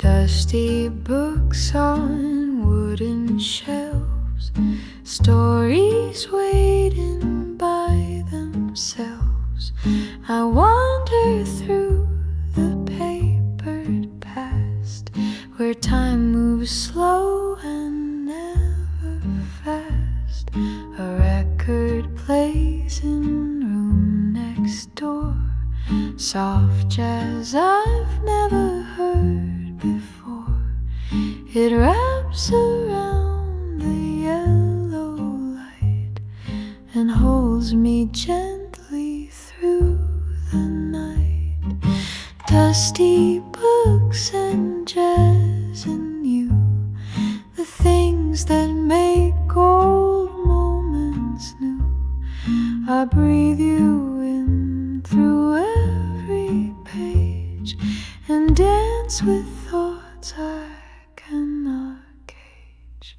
Dusty books on wooden shelves, stories waiting by themselves. I wander through the papered past, where time moves slow and never fast. A record plays in room next door, soft jazz I've never heard before. It wraps around the yellow light and holds me gently through the night. Dusty books and jazz and you, the things that make old moments new. I breathe you in through every page and dance with thoughts I cannot cage.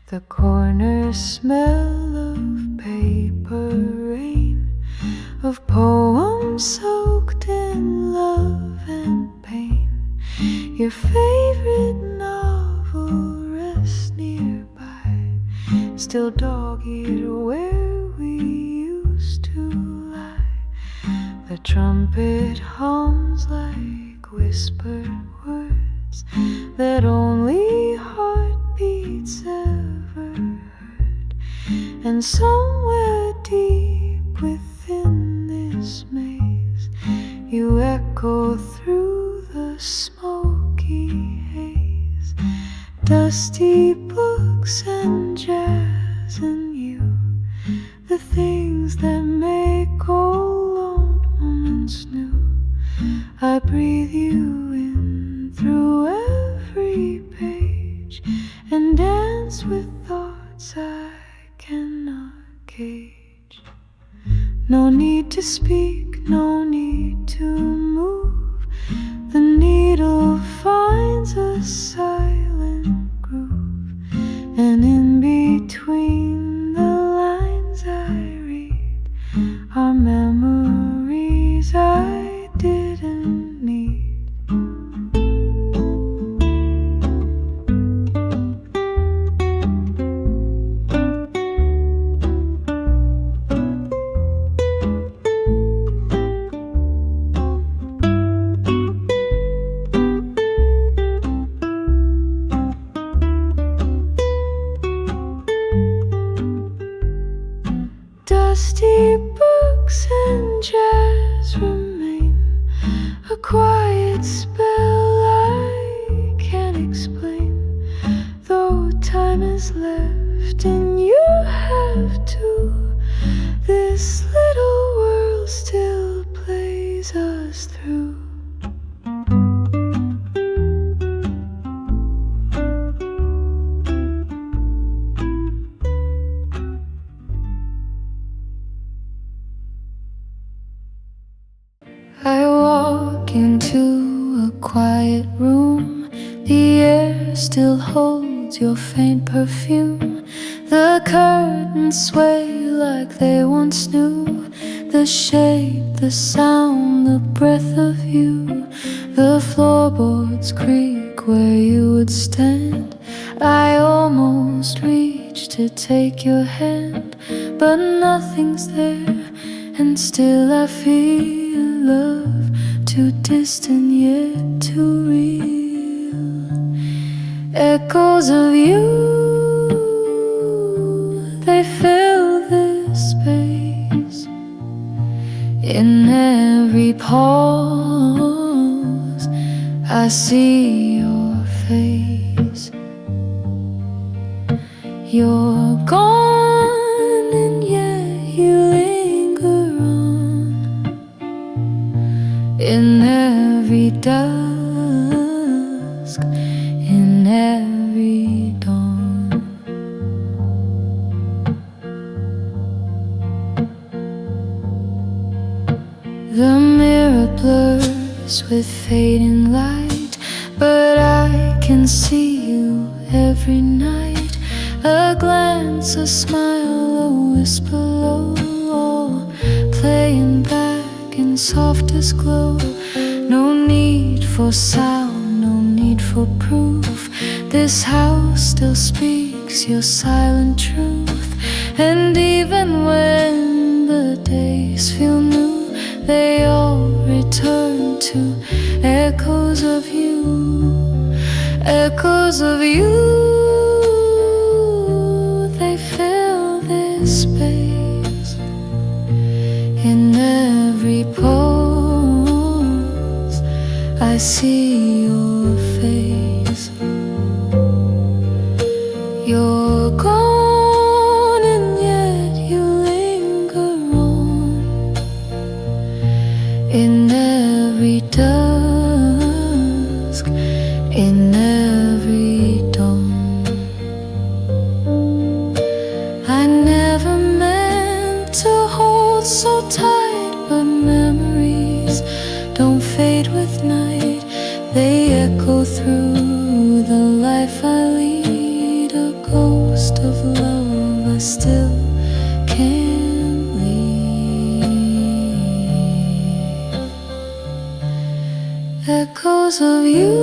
The corner smell of paper rain, of poems soaked in love and pain. Your favorite novel rests nearby, still dog-eared where we used to lie. The trumpet hums like whispered words that only heartbeats ever heard. And somewhere deep within this maze, you echo through the smoky haze. Dusty books and jazz and you, the things that make old moments new. I breathe you in through every page and dance with thoughts I cannot cage. No need to speak, no need to move. The needle finds a silent groove, and in between the lines I read are memories I didn't need. Dusty books and jazz remain, a quiet spell I can't explain. Though time is left and you have to, this little world still plays us through. I walk into a quiet room, the air still holds your faint perfume. The curtains sway like they once knew, the shape, the sound, the breath of you. The floorboards creak where you would stand. I almost reach to take your hand, but nothing's there, and still I feel love too distant yet too real. Echoes of you, they fill this space. In every pause I see your face. You're gone and yet you linger on. In every dusk, in every dawn. The mirror blurs with fading light, but I can see you every night. A glance, a smile, a whisper low, playing back in softest glow. No need for sound, no need need for proof. This house still speaks your silent truth. And even when the days feel new, they all return to echoes of you. Echoes of you. They fill this space. In every pose I see your face. You're gone and yet you linger on. In every dusk, in every dawn. I never meant to hold so tight, but memories don't fade with night. They echo through the life I lead, a ghost of love I still can't leave. Echoes of you,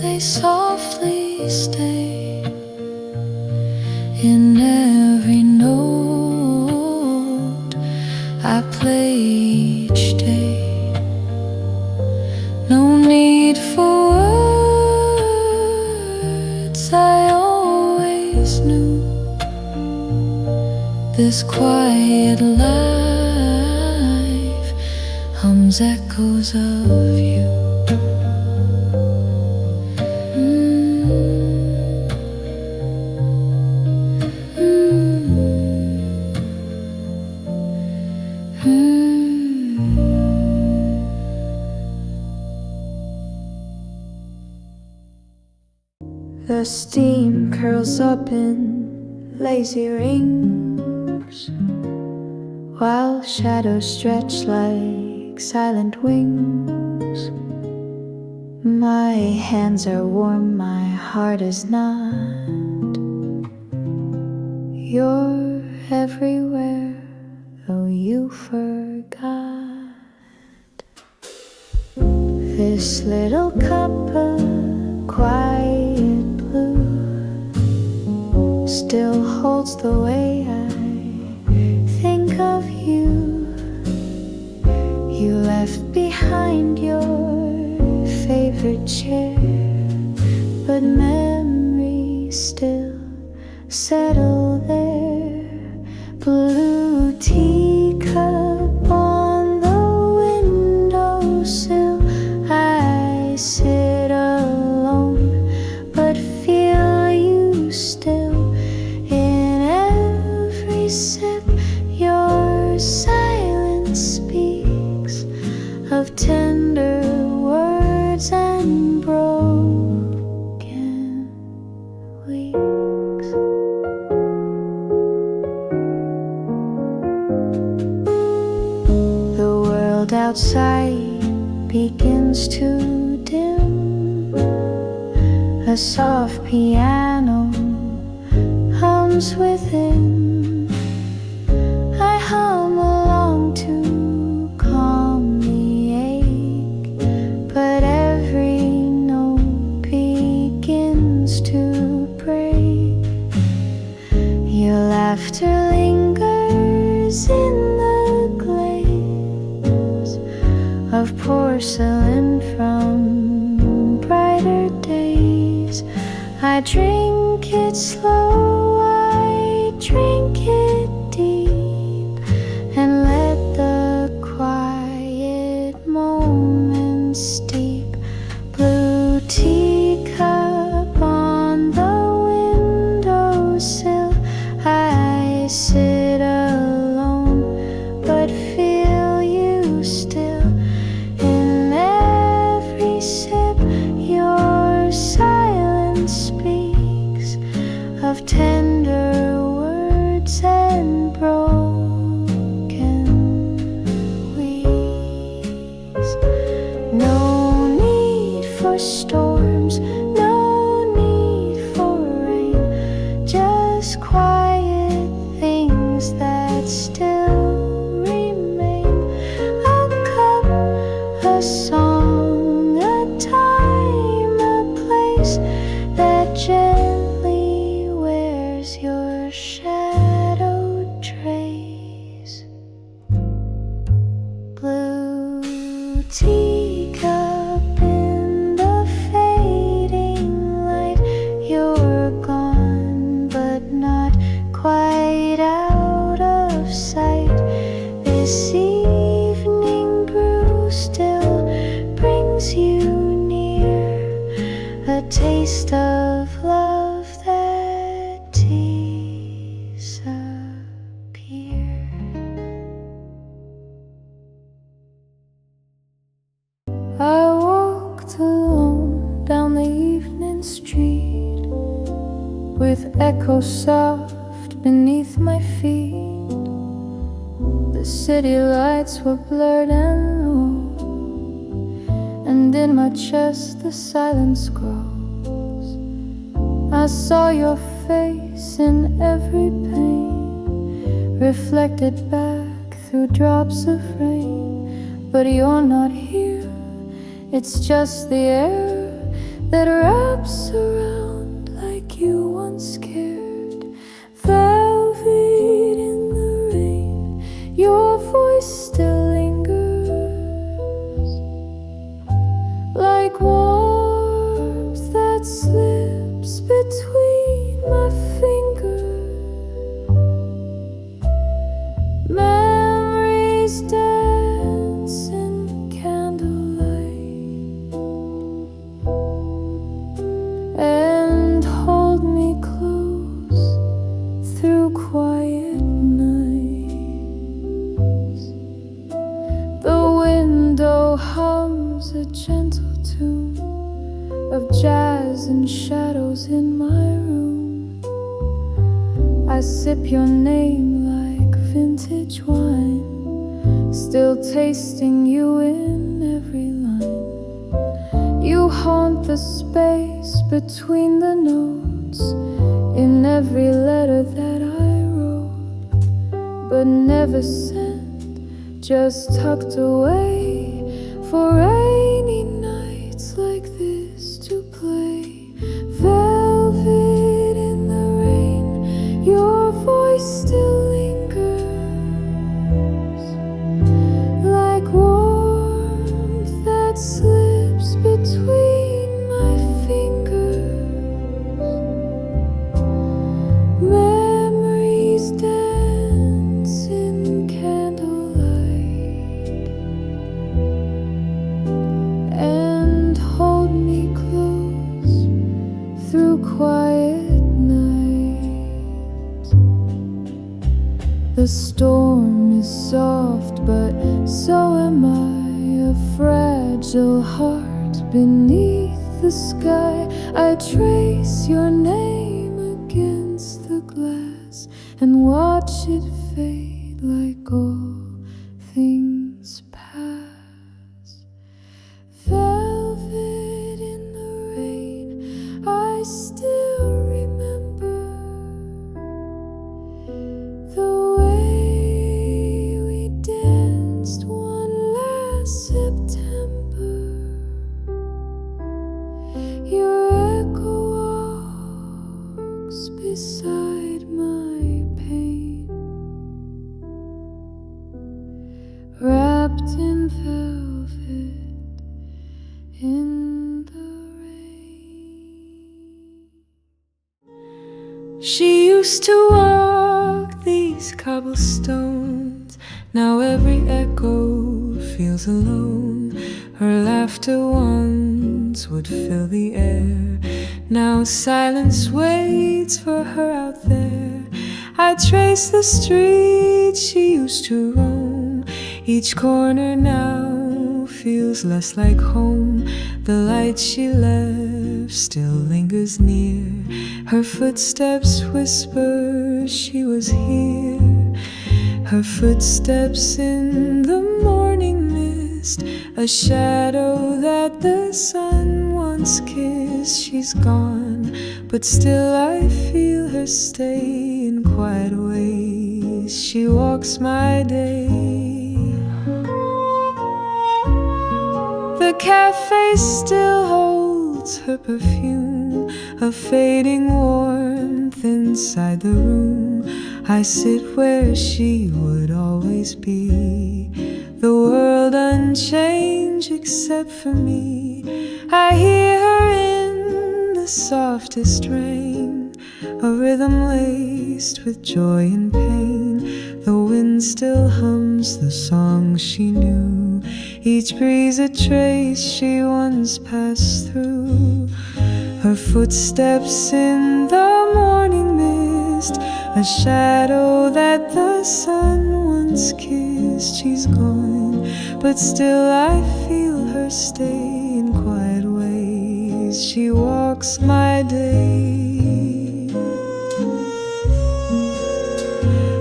they softly stay in every note I play each day. No need for words, I always knew this quiet life hums echoes of you. The steam curls up in lazy rings, while shadows stretch like silent wings. My hands are warm, my heart is not. You're everywhere, though you forgot. This little cup of quiet blue still holds the way I think of you. You left behind your favorite chair, but memories still settle there. Blue teacup on the windowsill, I sit alone but feel you still. In every sip your silence speaks of tender words and broken weeks. The world outside begins to dim. A soft piano hums within. I hum along to calm the ache, but every note begins to break. Your laughter lingers in the glaze of porcelain from brighter days. I drink it slow, I drink it deep, and let the quiet moments steep. Blue teacup on the windowsill, I sit alone but feel you still. In every sip your silence speaks of tender words and broken weeks. No need for storms, no need for rain, just quiet things that still remain. A cup, a song, a taste of love that disappears. I walked alone down the evening street with echoes soft beneath my feet. The city lights were blurred and low, and in my chest the silence grows. I saw your face in every pane, reflected back through drops of rain. But you're not here, it's just the air that wraps around like you once cared. Velvet in the rain, your voice still lingers, like warmth that slips between my fingers. Memories dance in candlelight and hold me close through quiet nights. The window hums a gentle tune of jazz and shadows in my room. I sip your name like vintage wine, still tasting you in every line. You haunt the space between the notes in every letter that I wrote, but never sent, just tucked away for rainy nights like this to play. Velvet in the rain, your voice still lingers, like warmth that slips between my fingers. Memories dance in candlelight and hold me close through quiet nights. The storm is soft, but so am I, a fragile heart beneath the sky. I trace your name against the glass and watch it fade like all things pass. Velvet in the rain, I still remember the way we danced one last September. Your echo walks beside my pain, wrapped in velvet in the rain. She used to walk these cobblestones, now every echo feels alone. Her laughter once would fill the air, now silence waits for her out there. I trace the streets she used to roam, each corner now feels less like home. The light she left still lingers near, her footsteps whisper she was here. Her footsteps in the morning mist, a shadow that the sun once kissed. She's gone, but still I feel her stay in quiet ways. She walks my day. The cafe still holds her perfume, a fading warmth inside the room. I sit where she would always be, the world unchanged except for me. I hear her in the softest rain, a rhythm laced with joy and pain. The wind still hums the song she knew, each breeze a trace she once passed through. Her footsteps in the morning mist, a shadow that the sun once kissed. She's gone, but still I feel her stay in quiet ways. She walks my day,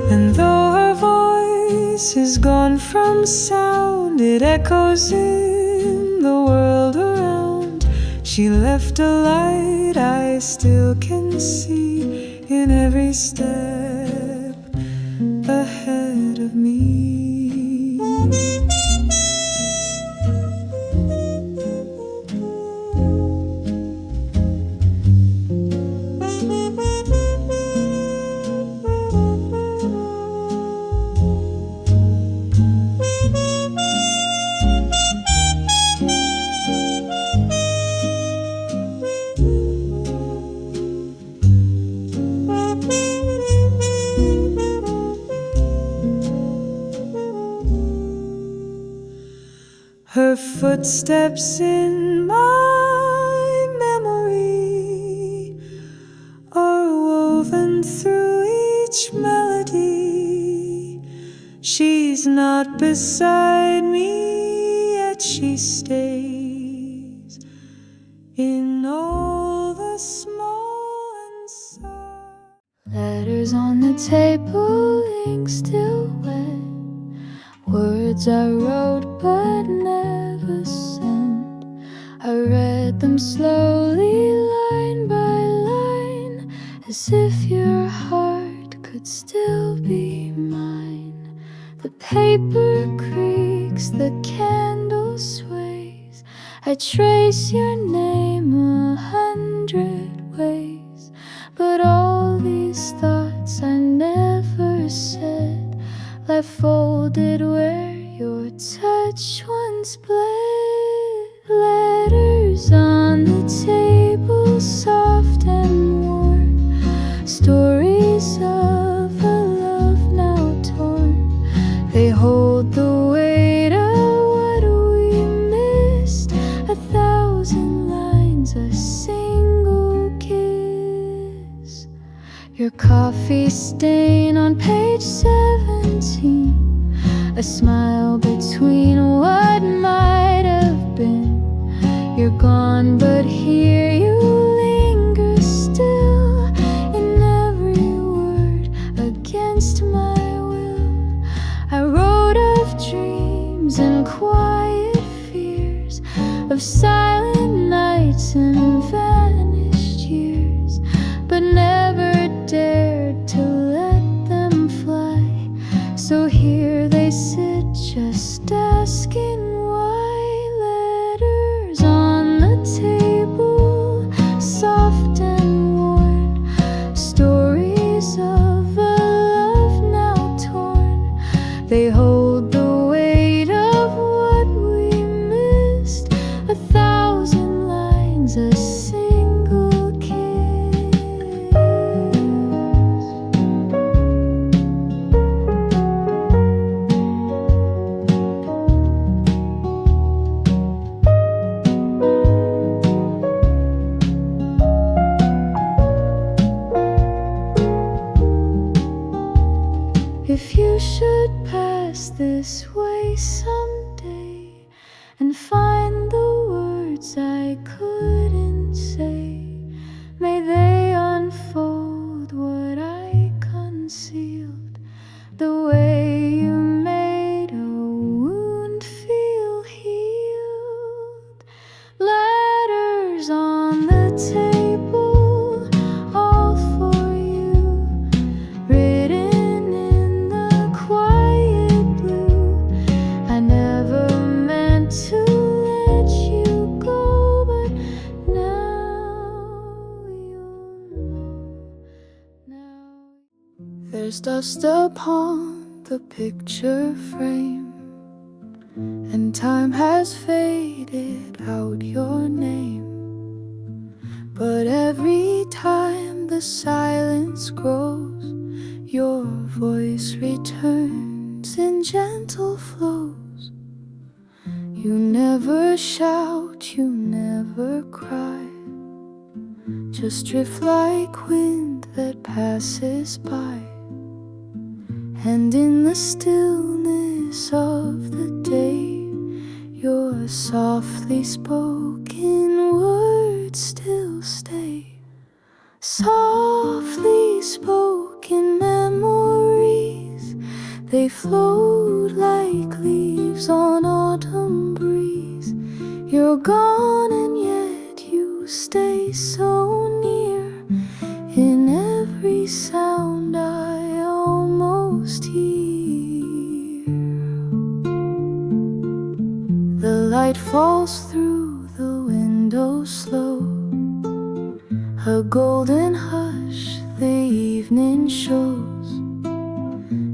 and though her voice is gone from sound, it echoes in the world around. She left a light I still can see in every step ahead of me. Her footsteps in my memory are woven through each melody. She's not beside me, yet she stays in all the small and soft. Letters on the table, ink still wet. Words I wrote but never sent. I read them slowly, line by line, as if your heart could still be mine. The paper creaks, the candle sways. I trace your name 100 ways, but all these thoughts I never said lie folded where your touch once bled. Letters on the table, soft and warm. Stories of a love now torn. They hold the weight of what we missed. 1,000 lines, a single kiss. Your coffee stain on page 17, a smile between what might have been. You're gone, but here you linger still, in every word against my will. I wrote of dreams and quiet fears, of silent nights and vanished years, but never dared to let them fly. So here they sit, just asking why. Letters on the table, soft and worn. Stories of a love now torn. They hold the weight of what we missed. 1,000 lines, a single kiss. If you should pass this way someday and find the words I couldn't say, may they unfold what I concealed. The way you made a wound feel healed. Letters on the table, all for you, written in the quiet blue. I never meant to let you go, but now you know. Now there's dust upon the picture frame, and time has faded out your name. But every time the silence grows, your voice returns in gentle flows. You never shout, you never cry, just drift like wind that passes by. And in the stillness of the day, your softly spoken words still stay. Softly spoken memories, they float like leaves on autumn breeze. You're gone and yet you stay so near. In every sound I almost hear. The light falls through the window slow, a golden hush the evening shows.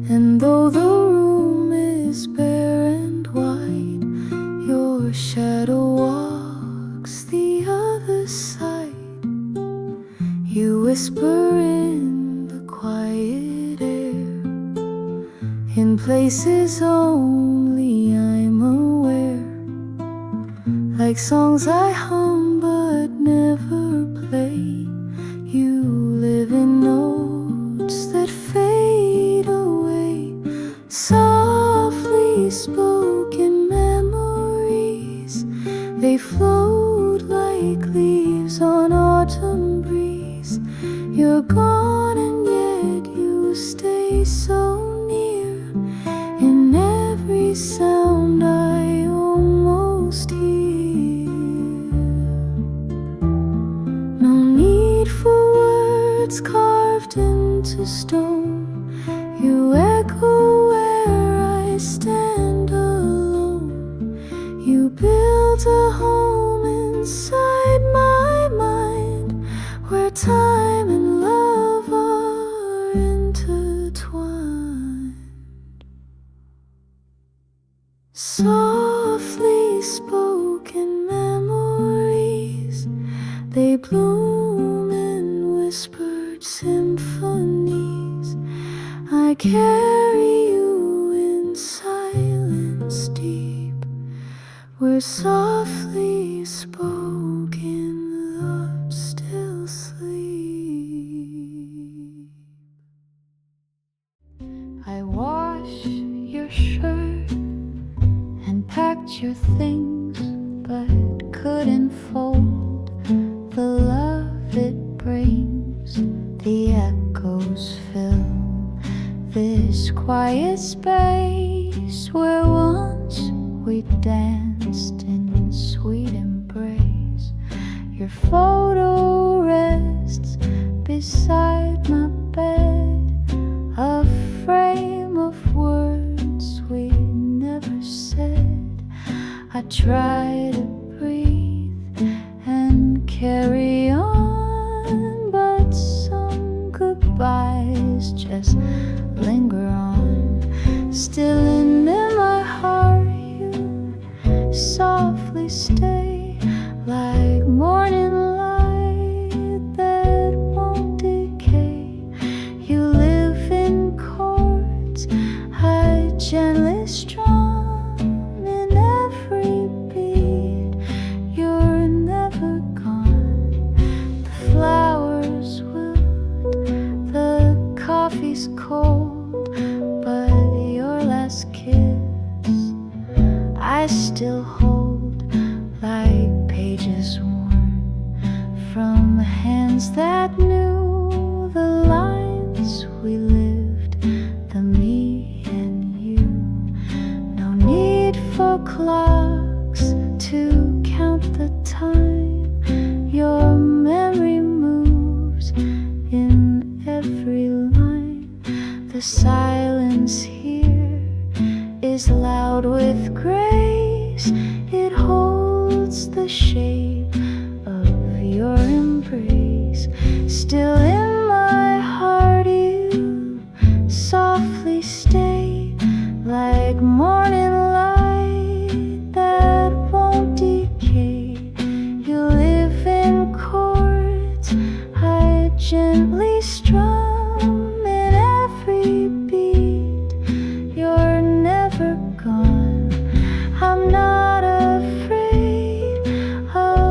And though the room is bare and wide, your shadow walks the other side. You whisper in the quiet air, in places only I'm aware, like songs I hum but never play. You live in notes that fade away. Softly spoken memories, they float like leaves on autumn breeze. You're gone and yet you stay so near. In every sound I almost hear. No need for words carved into stone. You echo where I stand alone. You build a home inside my mind, where time and love are intertwined. Softly spoken memories, they bloom in whispered symphonies. I carry you in silence deep, where softly spoken love still sleep. I washed your shirt and packed your things, but couldn't fold the love it brings. The echoes fill this quiet space where once we danced in sweet embrace. Your photo rests beside my bed, a frame of words we never said. I try to breathe and carry on, but some goodbyes just linger on. Still in my heart you softly stay, like morning light that won't decay. You live in chords I gently strum, in every beat you're never gone. The flowers wilt, the coffee's cold, but your last kiss I still hold, like pages worn from hands that knew the lines we lived, the me and you. No need for clocks to count the time. Your memory moves in every line. The silence here is loud with grace. It holds the shape of your embrace. Still in my heart you softly stay, like morning light that won't decay. You live in chords I gently strum, in every beat you're never gone. I'm not afraid of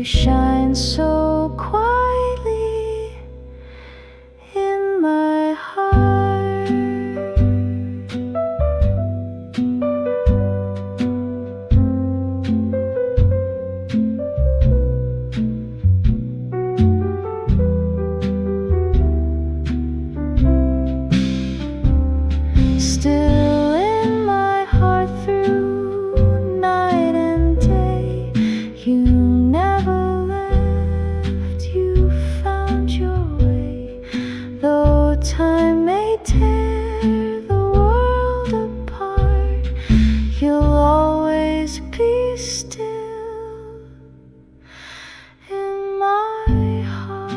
shine so quietly in my heart. Still in my heart through night and day, you never left, you found your way. Though time may tear the world apart, you'll always be still in my heart.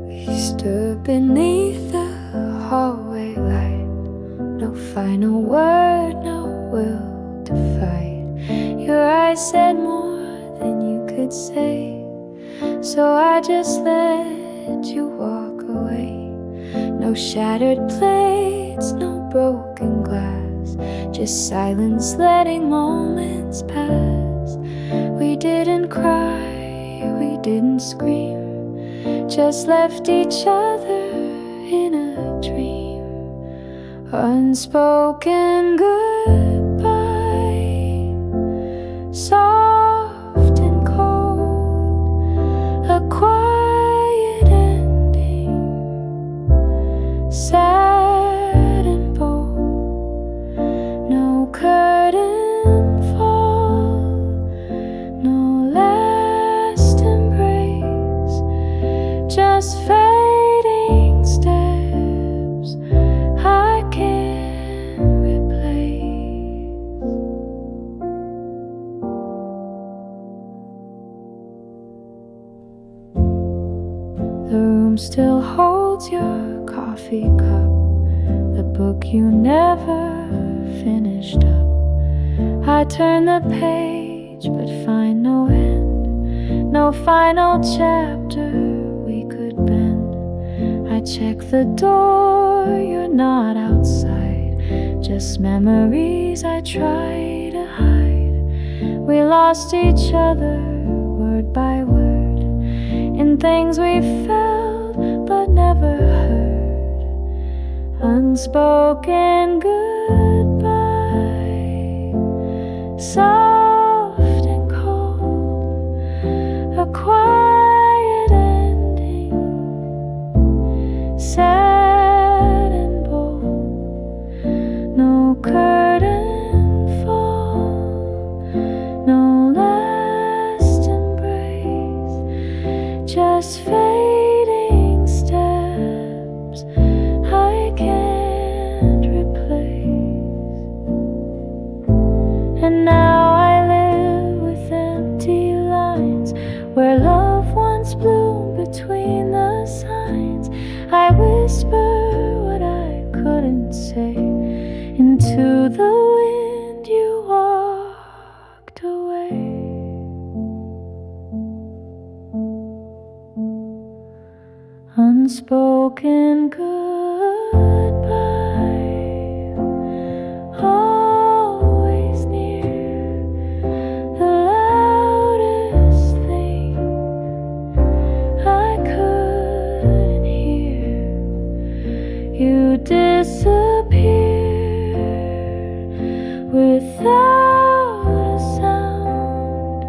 We stood beneath the hallway light, no final word, no will to fight. Your eyes said more than you could say, so I just let you walk away. No shattered plates, no broken glass, just silence letting moments pass. We didn't cry, we didn't scream, just left each other in a dream. Unspoken goodbye, soft and cold, a quiet ending, sad and bold. No curtain fall, no last embrace, just fading steps I can't replace. The room still holds your coffee cup, the book you never finished up. I turn the page but find no end, no final chapter we could bend. I check the door, you're not outside, just memories I try to hide. We lost each other word by word, in things we felt but never heard. Unspoken goodbye, soft and cold, a quiet ending, sad and bold. No curtain fall, no last embrace, just fading steps I can't replace. And now I live with empty lines, where love once bloomed between the signs. I whisper what I couldn't say into the wind, you walked away. Unspoken goodbye, always near, the loudest thing I couldn't hear. You disappeared without a sound,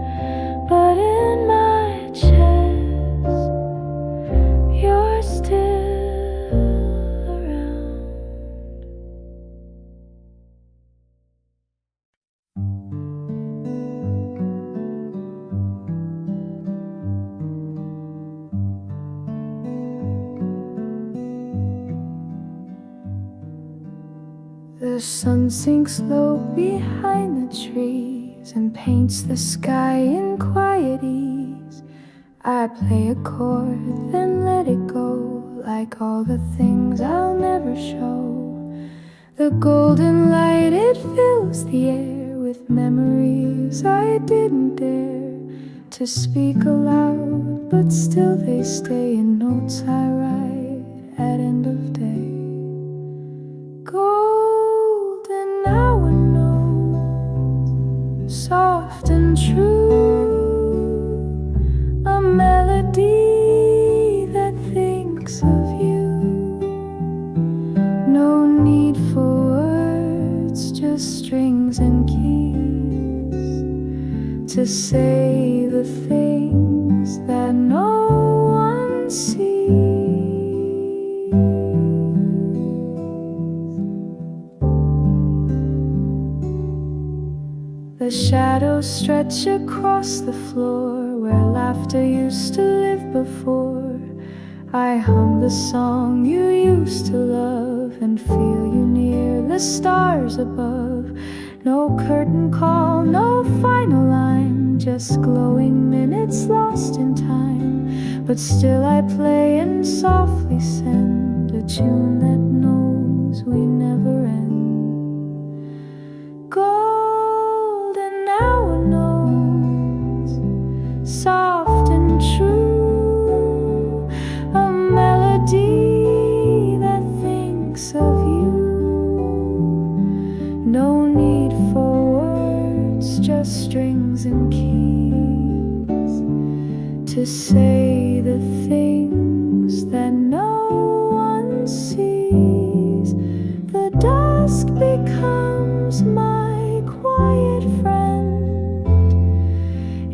but in my chest you're still around. The sun sinks low behind the trees and paints the sky in quiet ease. I play a chord, then let it go, like all the things I'll never show. The golden light, it fills the air with memories I didn't dare to speak aloud, but still they stay in notes I write at end of day. soft and true, a melody that thinks of you. No need for words, just strings and keys to say the things that no one sees. The shadows stretch across the floor where laughter used to live before. I hum the song you used to love and feel you near the stars above. No curtain call, no final line, just glowing minutes lost in time. But still I play and softly send a tune that knows we never end. Golden hour notes, soft and true, a melody that thinks of you. No need for words, just strings and keys to say the things that no one sees. The dusk becomes my quiet friend.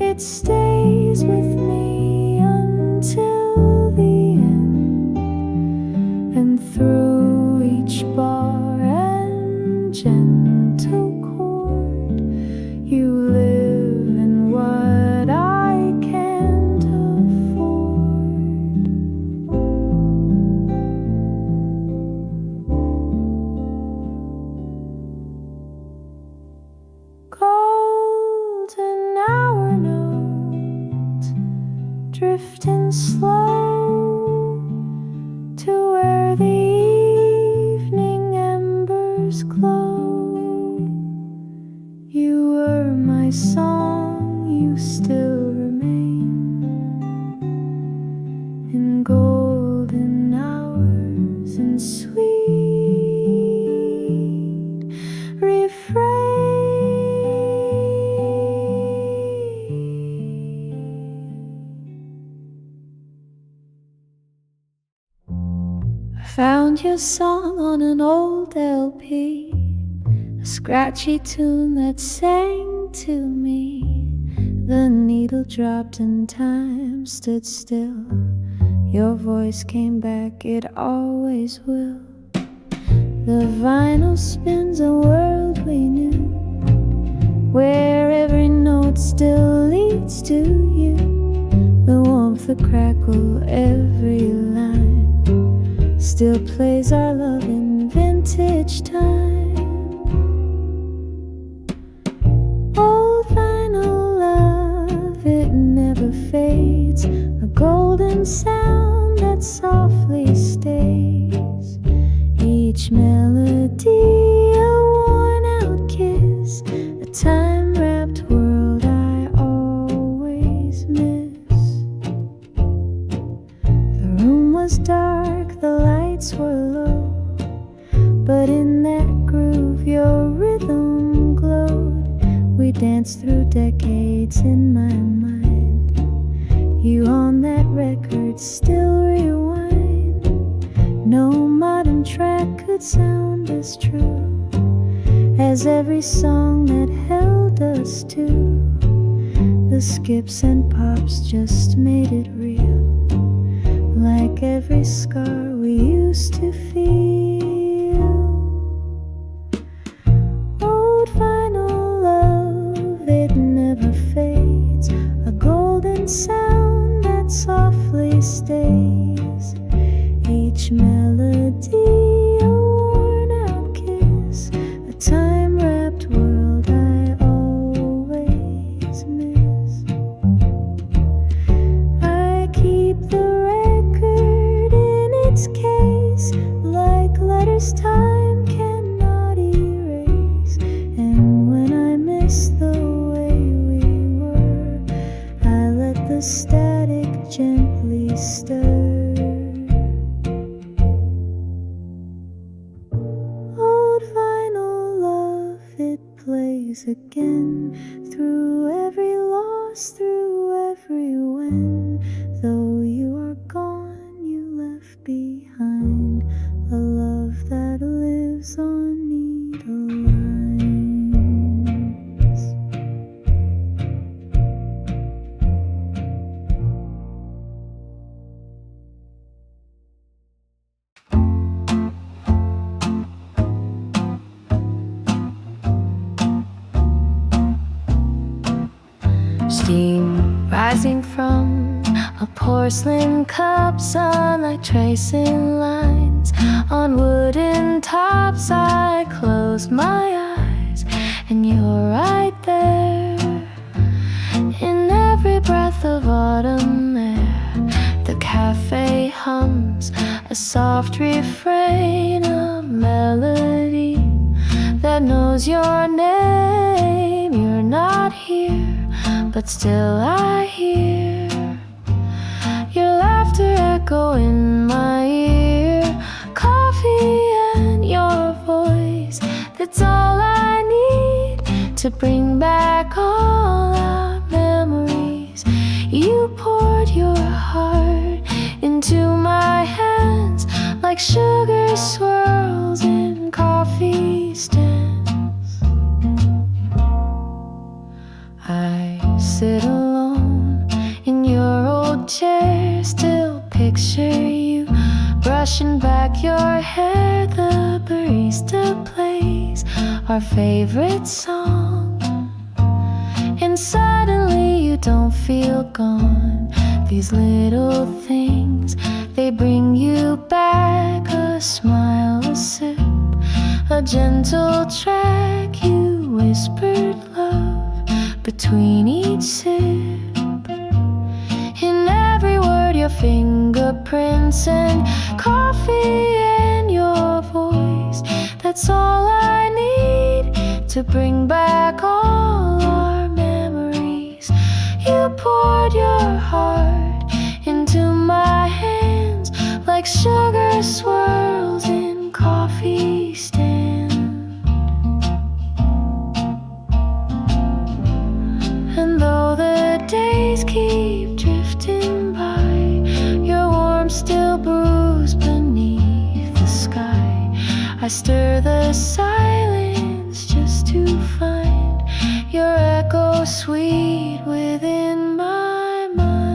It stays with me until the end, and through each bar and gentle chord, you live in what I can't afford. Golden hour notes, drifting slow to where the evening embers glow. You were my song, you still remain in golden hours and sweet refrain. I found your song on an old LP, a scratchy tune that sang to me. The needle dropped and time stood still. Your voice came back, it always will. The vinyl spins a world we knew, where every note still leads to you. The warmth, the crackle, every line still plays our love in vintage time. Old vinyl love, it never fades, a golden sound that softly stays. Each melody a worn-out kiss, a time-wrapped world I always miss. The room was dark, the lights were low, but in that groove your rhythm glowed. We danced through decades in my mind. You on that record still rewind. No modern track could sound as true as every song that held us two. The skips and pops just made it real, like every scar we used to feel. Old vinyl love, it never fades, a golden sound that softly stays. Each melody a worn-out kiss, a time-wrapped world I always miss. I keep the record in its case, like letters time cannot erase. And when I miss the way we were, I let the static gently stir. Old vinyl love, it plays again through every loss, through every win. Though you are gone, you left behind a love that lives on needle lines. Steam rising from a porcelain cup, sunlight tracing lines on wooden tops. I close my eyes and you're right there in every breath of autumn air. The cafe hums a soft refrain, a melody that knows your name. You're not here, but still I hear your laughter echo in my ear. Coffee and your voice, that's all I need to bring back all our memories. You poured your heart into my hands like sugar swirls in coffee stands. I sit alone in your old chair, still picture you brushing back your hair. The barista plays our favorite song, and suddenly you don't feel gone. These little things, they bring you back. A smile, a sip, a gentle track. You whispered love between each sip. In every word, your fingerprints and coffee and your voice. That's all I need to bring back all our memories. You poured your heart into my hands like sugar swirls in coffee stand. And though the days keep drifting by, your warmth still brews beneath the sky. I stir the silence just to find your echo sweet within my mind.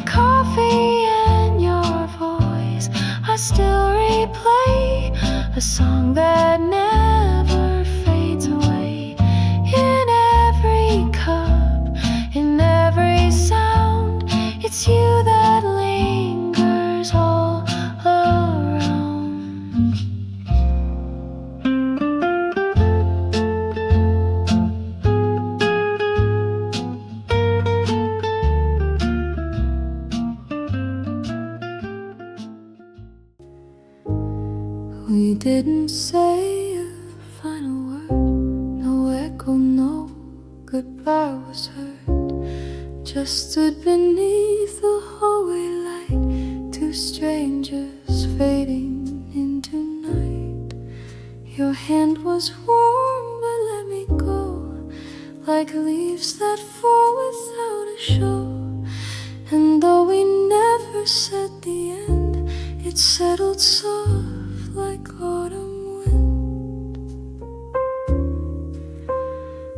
Coffee and your voice, I still replay a song that never fades away. In every cup, in every sound, it's you that lingers all around. We didn't say a final word, no echo, no goodbye was heard. Just stood beneath the hallway light, two strangers fading into night. Your hand was warm, but let me go, like leaves that fall without a show. And though we never said the end, it settled soft like autumn wind.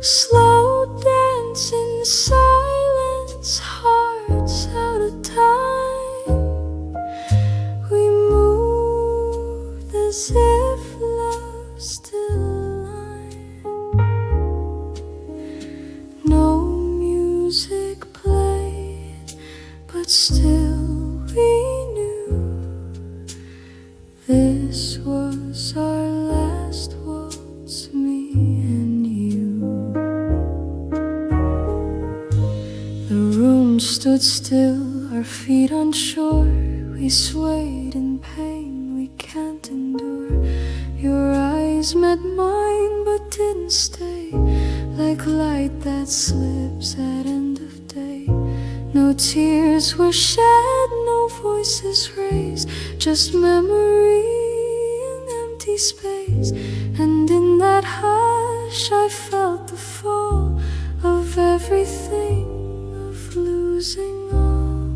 Slow dance in silence, hearts out of time. We moved as if love still alive. No music played, but still we knew this was our last waltz, me and you. The room stood still, our feet unsure. We swayed in pain we can't endure. Your eyes eyes met mine but didn't stay, like light that slips at end of day. No tears were shed, no voices raised, just memory and empty space. And in that hush I felt the fall of everything, of losing all.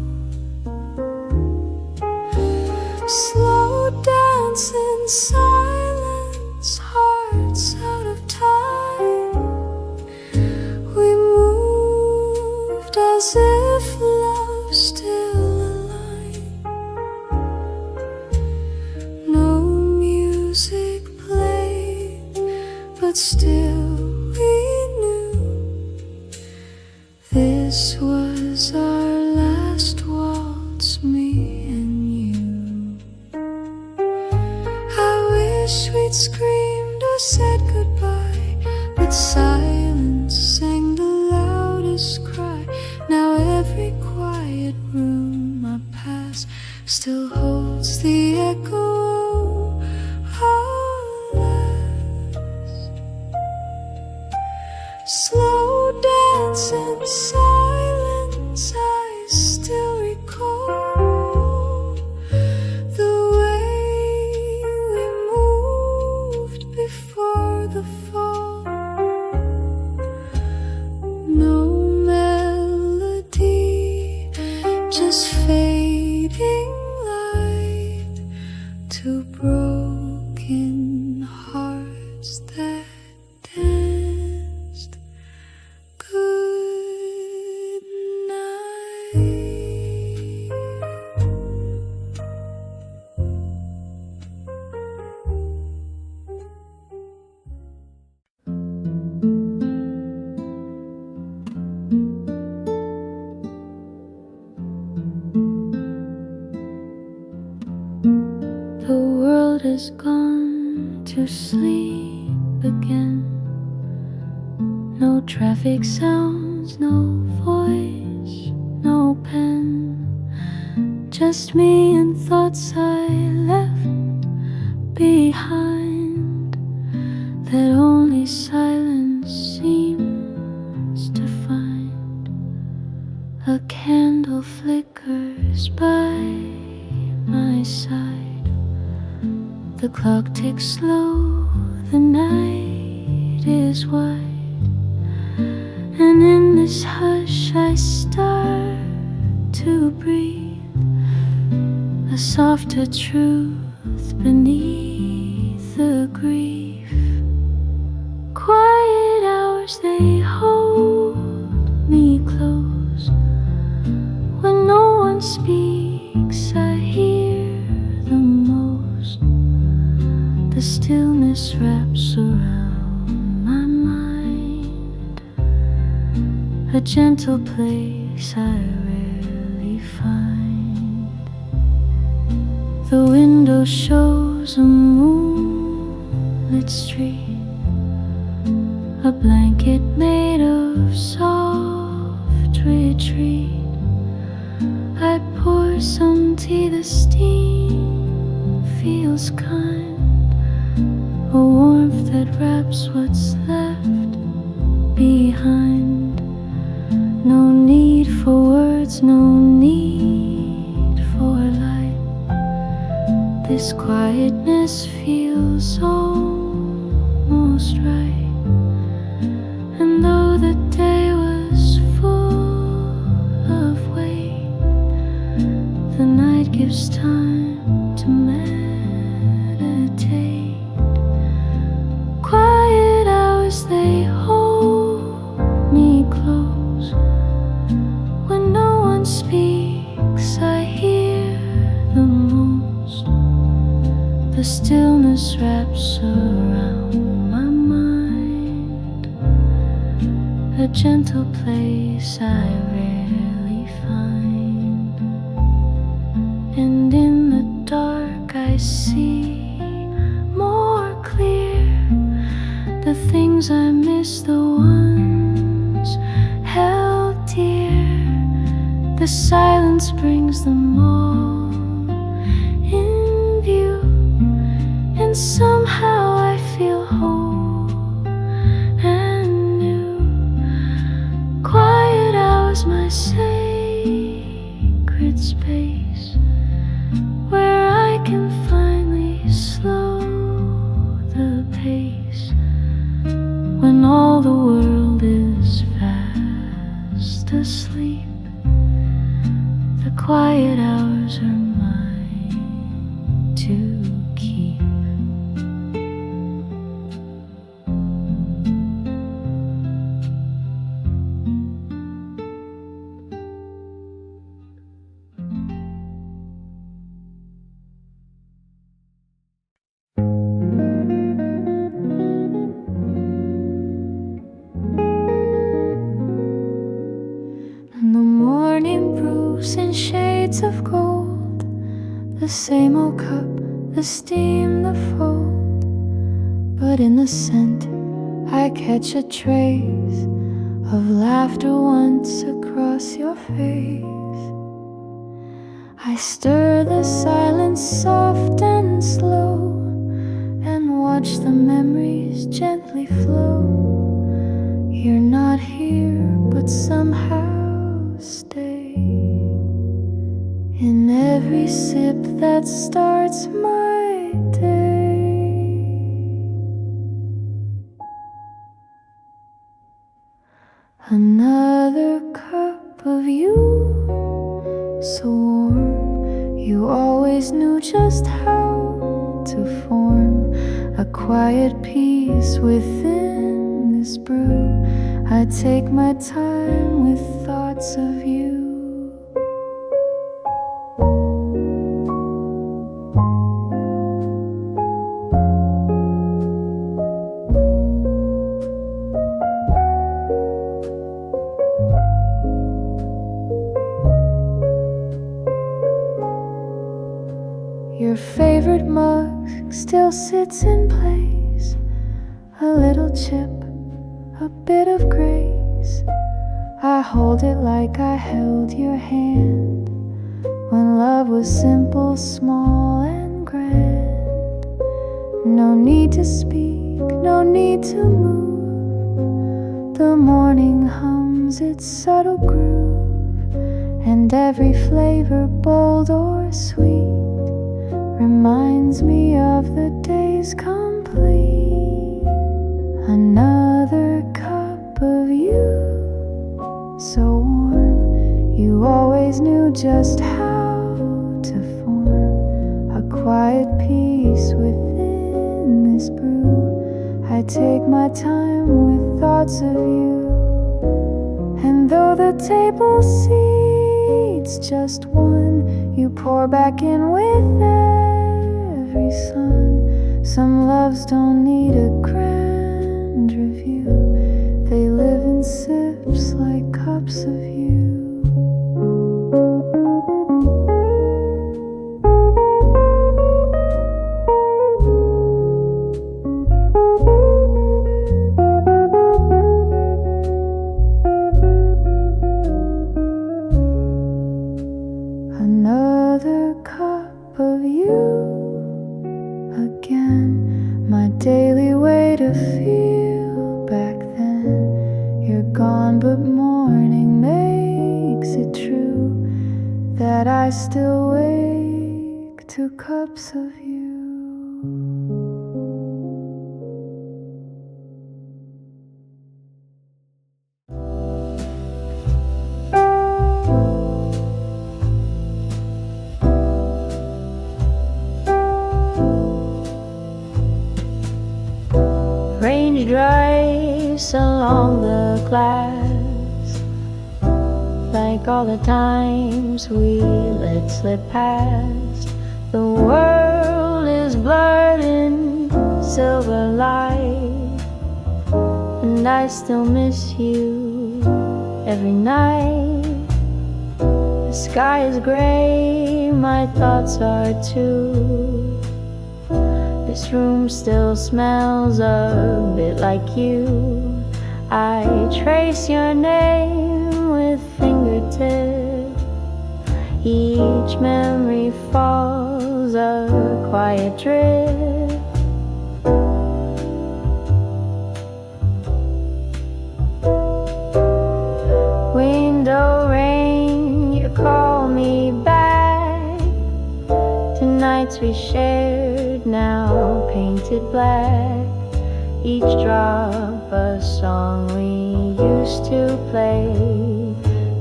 Slow dance in silence, hearts out of time. We moved as if love still alive. No music played, but still we knew this was our last waltz, me and you. I wish we'd screamed or said goodbye, but silence sang the loudest cry. Now every quiet room I pass still holds the echo of our last. Slow dance in silence, I still recall the way we moved before the fall. No melody, just fading light to broken hearts that danced good night. The world has gone to sleep again. No traffic sounds, no voice, no pen. Just me and thoughts I left behind, that only silence seems to find. A candle flickers by my side. The clock ticks slow, the night is wide. And in this hush I start to breathe a softer truth beneath the grief. Quiet hours, they hold me close. When no one speaks, I hear the most. The stillness wraps around my mind, a gentle place I rarely find. The window shows a moonlit street, a blanket made of soft retreat. I pour some tea, the steam feels kind, a warmth that wraps what's left behind. No need for words, no need for light. This quietness feels almost right. And though the day was full of weight, the night gives time to meditate. Quiet hours, they hold me close. When no one speaks, I hear the most. The stillness wraps around my mind, a gentle place I rarely find. And in the dark I see more clear the things I miss, the ones held dear. The silence brings them all in view, and somehow I feel pace when all the world is fast asleep. The quiet hours are mine to keep. In shades of gold, the same old cup, the steam, the fold. But in the scent I catch a trace of laughter once across your face. I stir the silence soft and slow and watch the memories gently flow. You're not here but somehow stay in every sip that starts my day. Another cup of you, so warm. You always knew just how to form a quiet peace within this brew. I take my time with thoughts of you. Your favorite mug still sits in place, a little chip, a bit of grace. I hold it like I held your hand when love was simple, small and grand. No need to speak, no need to move. The morning hums its subtle groove, and every flavor, bold or sweet, reminds me of the days complete. Another cup of you, so warm. You always knew just how to form a quiet peace within this brew. I take my time with thoughts of you, and though the table seats just one, you pour back in with every sun. Some loves don't need a grand review, they live in sips like cups of you. Another cup of you again, my daily way to feel back then. You're gone but morning makes it true that I still wake to cups of you. Raindrops along the glass, like all the times we let slip past. The world is blurred in silver light, and I still miss you every night. The sky is gray, my thoughts are too. This room still smells a bit like you. I trace your name with fingertips. Each memory falls a quiet drip. Window rain, you call me back to nights we shared, now painted black. each drop a song we used to play,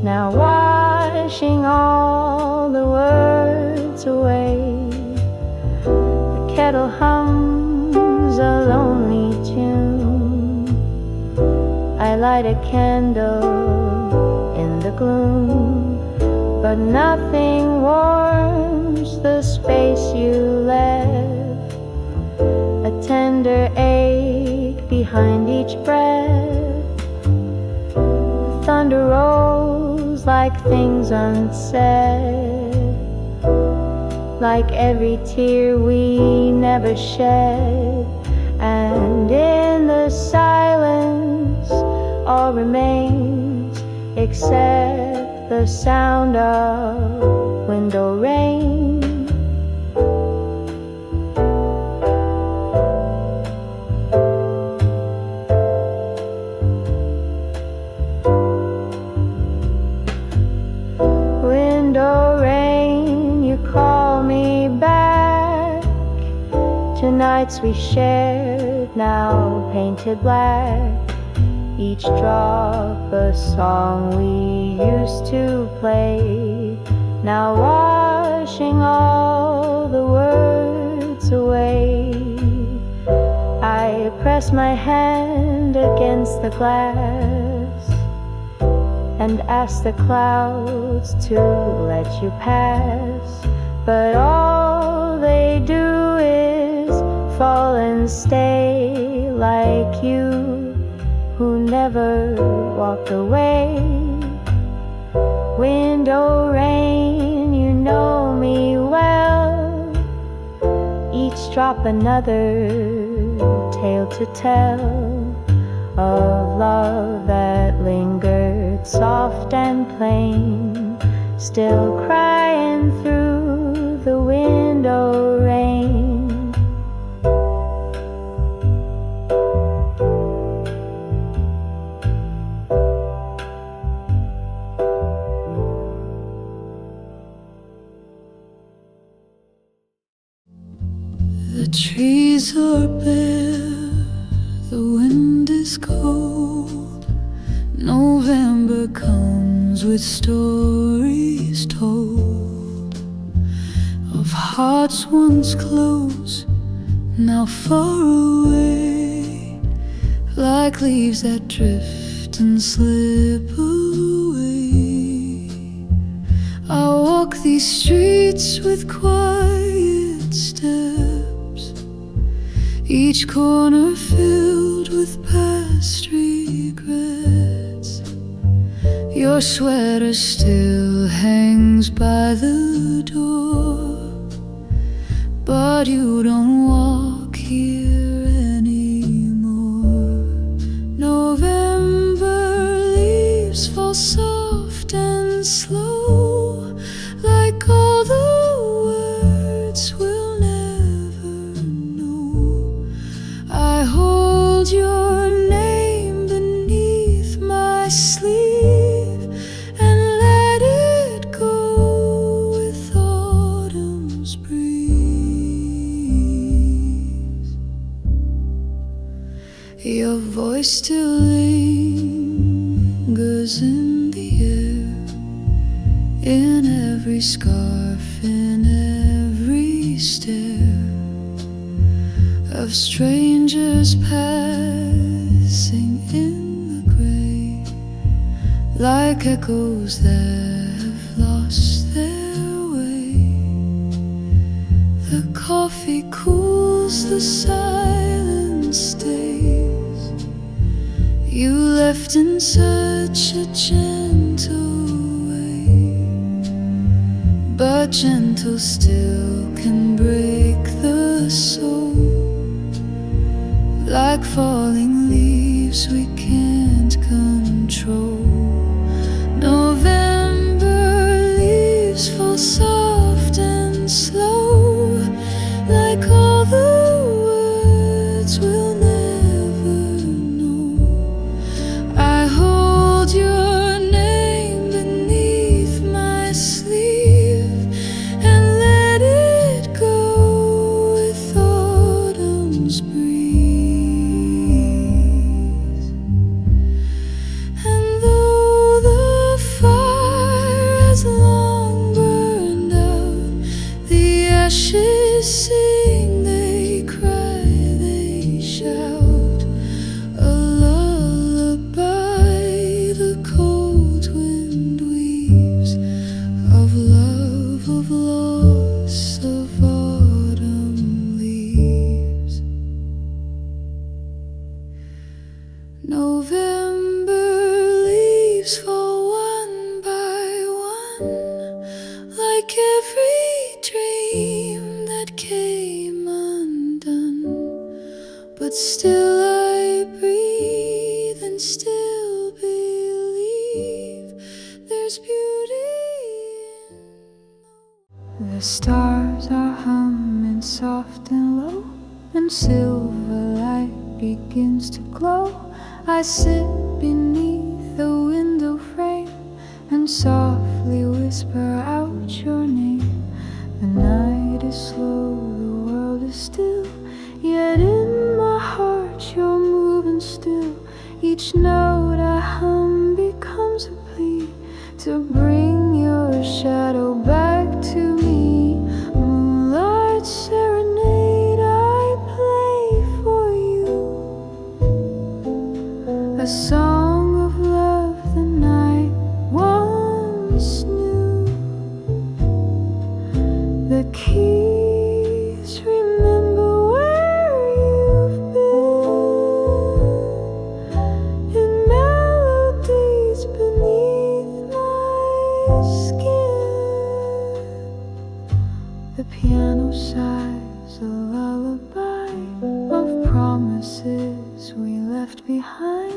now washing all the words away. The kettle hums a lonely tune, I light a candle in the gloom, but nothing warms the space you left, a tender ache behind each breath. The thunder rolls like things unsaid, like every tear we never shed, and in the silence all remains except the sound of window rain. Window rain, you call me back to nights we shared, now painted black. Each drop a song we used to play, now washing all the words away. I press my hand against the glass and ask the clouds to let you pass, but all they do is fall and stay, like you who never walked away. Window rain, you know me well, each drop another tale to tell, of love that lingered soft and plain, still crying through the window rain. The trees are bare, the wind is cold, November comes with stories told of hearts once close, now far away, like leaves that drift and slip away. I walk these streets with quiet steps, each corner filled with past regrets. Your sweater still hangs by the door, but you don't walk here anymore. November leaves fall soft and slow, like all the words we'll never know. I hold your name beneath my sleeve and let it go with autumn's breeze. Your voice still lingers in the air, in every scarf, in every stare of strangers passing in the gray, like echoes that have lost their way. The coffee cools, the silence stays, you left in such a gentle way, but gentle still can break the soul, like falling leaves we can't control. November leaves fall soft and slow, like all the words we'll never know. I hold your name beneath my sleeve and let it go with autumn's breeze. November leaves fall one by one, like every dream that came undone. But still I breathe and still believe there's beauty in the stars are humming soft and low, and silver light begins to glow. I sit beneath the window frame and softly whisper out your name. The night is slow, the world is still, yet in my heart you're moving still. Each note I hum becomes a plea to bring your shadow back to me. Moonlight serenade I play for you, a song of love the night once knew. The keys remember where you've been, in melodies beneath my skin. The piano sighs a lullaby of promises we left behind.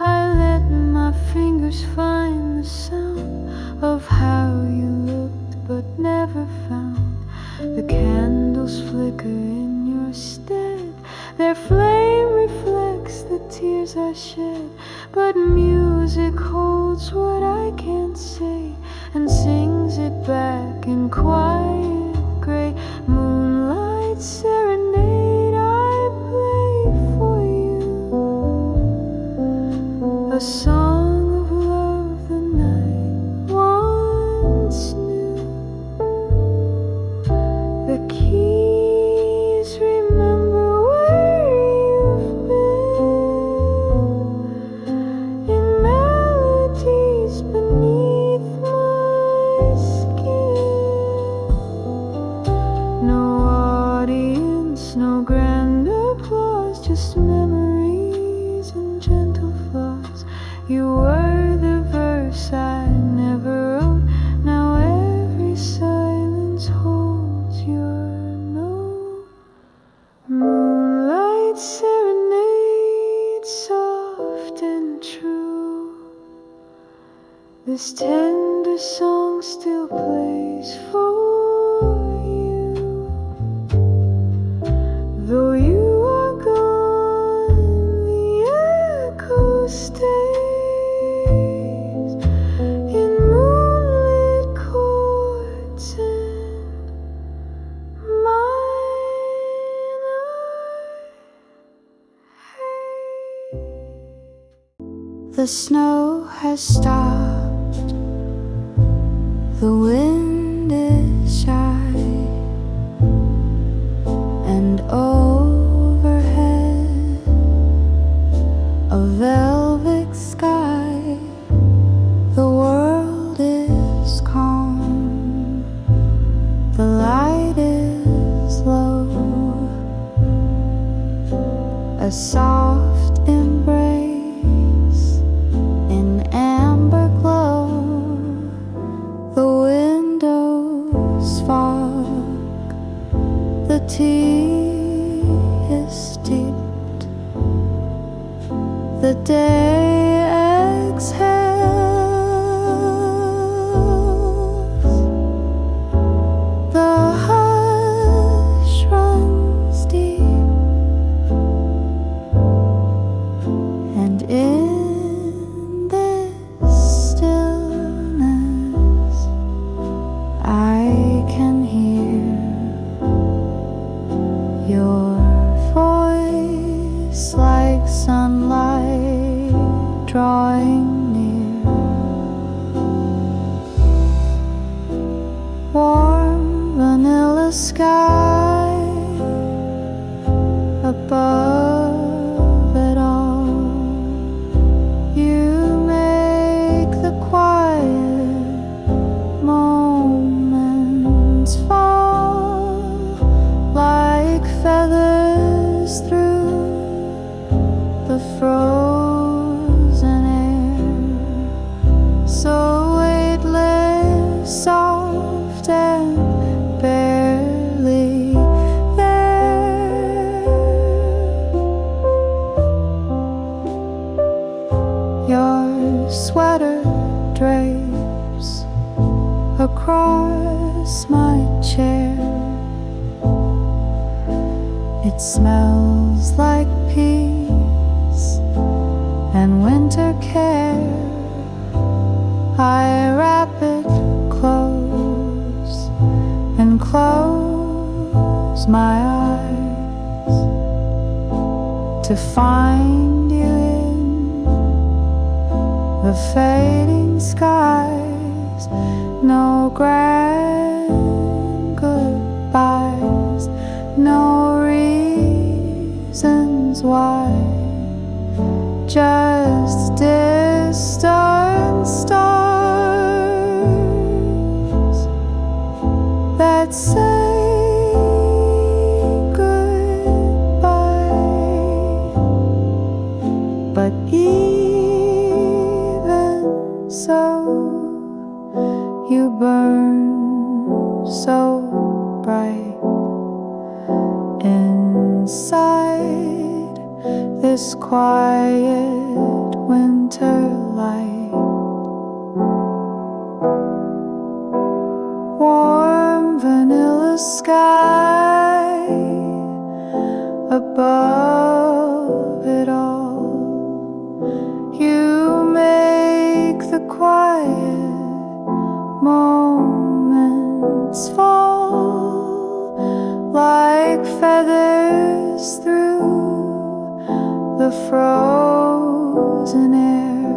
I let my fingers find the sound of how you looked but never found. The candles flicker in your stead, their flame reflects the tears I shed. But music holds what I can't say and sings it back in quiet gray. Moonlight serenade I play for you, a song of love the night once knew. The keys remember where you've been, in melodies beneath my skin. No audience, no grand applause, just memories and gentle flaws. You were the verse I never wrote. Now every silence holds your note. Moonlight serenade, soft and true. This tender song still plays for you. Though you are gone, the echo stays in moonlit courts and mine. The snow has stopped, the wind is shy, and overhead a velvet sky. The world is calm, the light is low, a soft embrace in amber glow. The windows fog, the tea is steeped, the day exhales, the hush runs deep, and in this stillness I can hear your voice like sunlight drawing near. Warm vanilla sky above it all. You make the quiet moments fall like feathers through the frozen sweater drapes across my chair. It smells like peace and winter care. I wrap it close and close my eyes to find you in the fading skies. No grand goodbyes, no reasons why, just distant stars that say goodbye. But even so, you burn so bright inside this quiet winter light. Warm vanilla sky above it all. You make the quiet moments fall like feathers through the frozen air,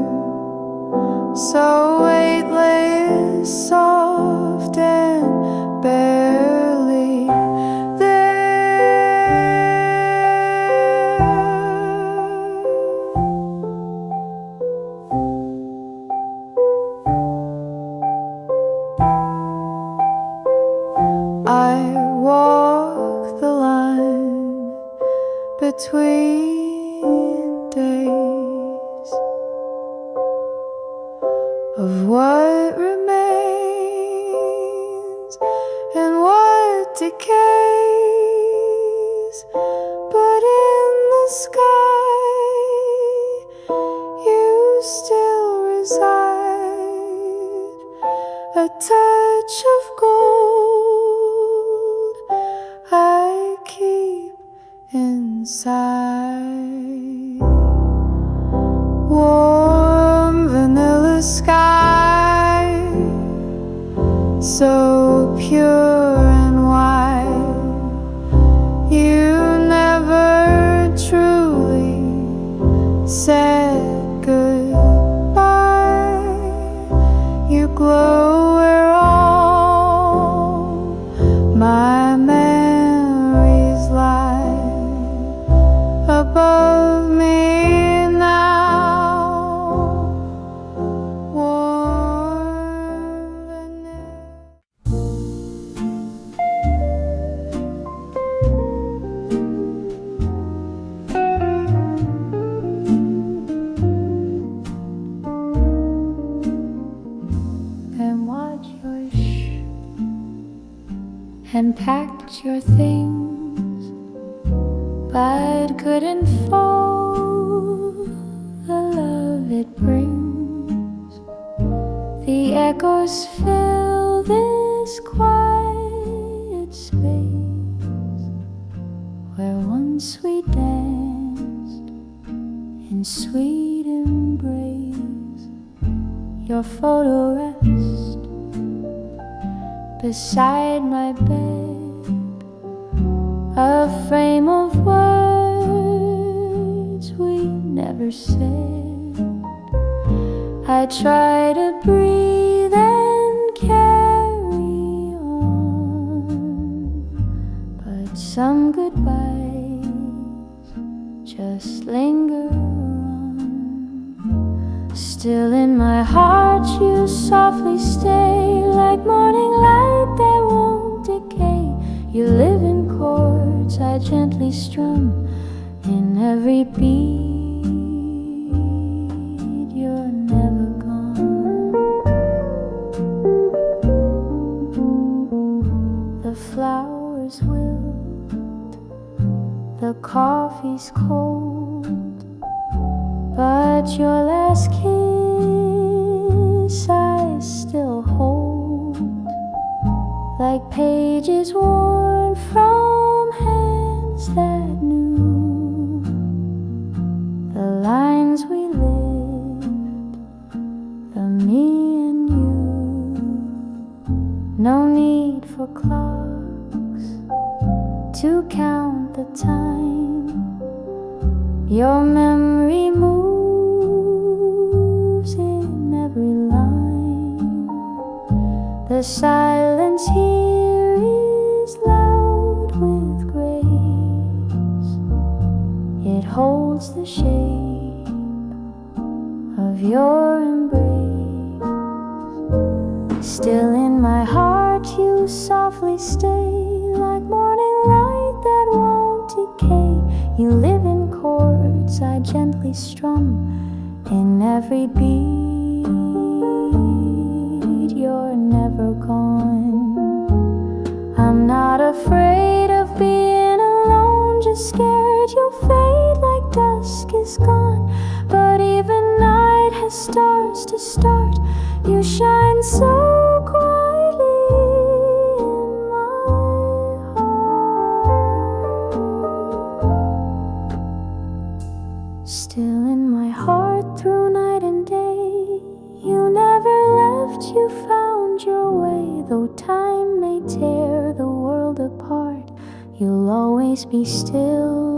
so weightless, soft and barely there. I walk the line between days of what remains and what decays, but in the sky you still reside, a touch of gold I keep inside. Warm vanilla sky, so pure and wide. You never truly said goodbye. You glow where all my memories lie above me now. Warm vanilla. And watch your and packed your things, but couldn't fold the love it brings. The echoes fill this quiet space where once we danced in sweet embrace. Your photo rests beside my bed, a frame of words we never said. I try to breathe and carry on, but some goodbyes just linger on. Still in my heart you softly stay, like morning light that won't decay. You live in chords I gently strum, in every beat you're never gone. The flowers wilt, the coffee's cold, but your last kiss still hold, like pages worn from hands that knew the lines we lived, the me and you. No need for clocks to count the time. Your memory moves in every line. The silence here is loud with grace. It holds the shape of your embrace. Still in my heart you softly stay, like morning light that won't decay. You live in chords I gently strum, in every beat you're never gone. I'm not afraid of being alone, just scared you'll fade like dusk is gone. But even night has stars to start. You shine so quietly in my heart. Still in my heart through night and day. You never left, you found your way. Though time may tear the world apart, you'll always be still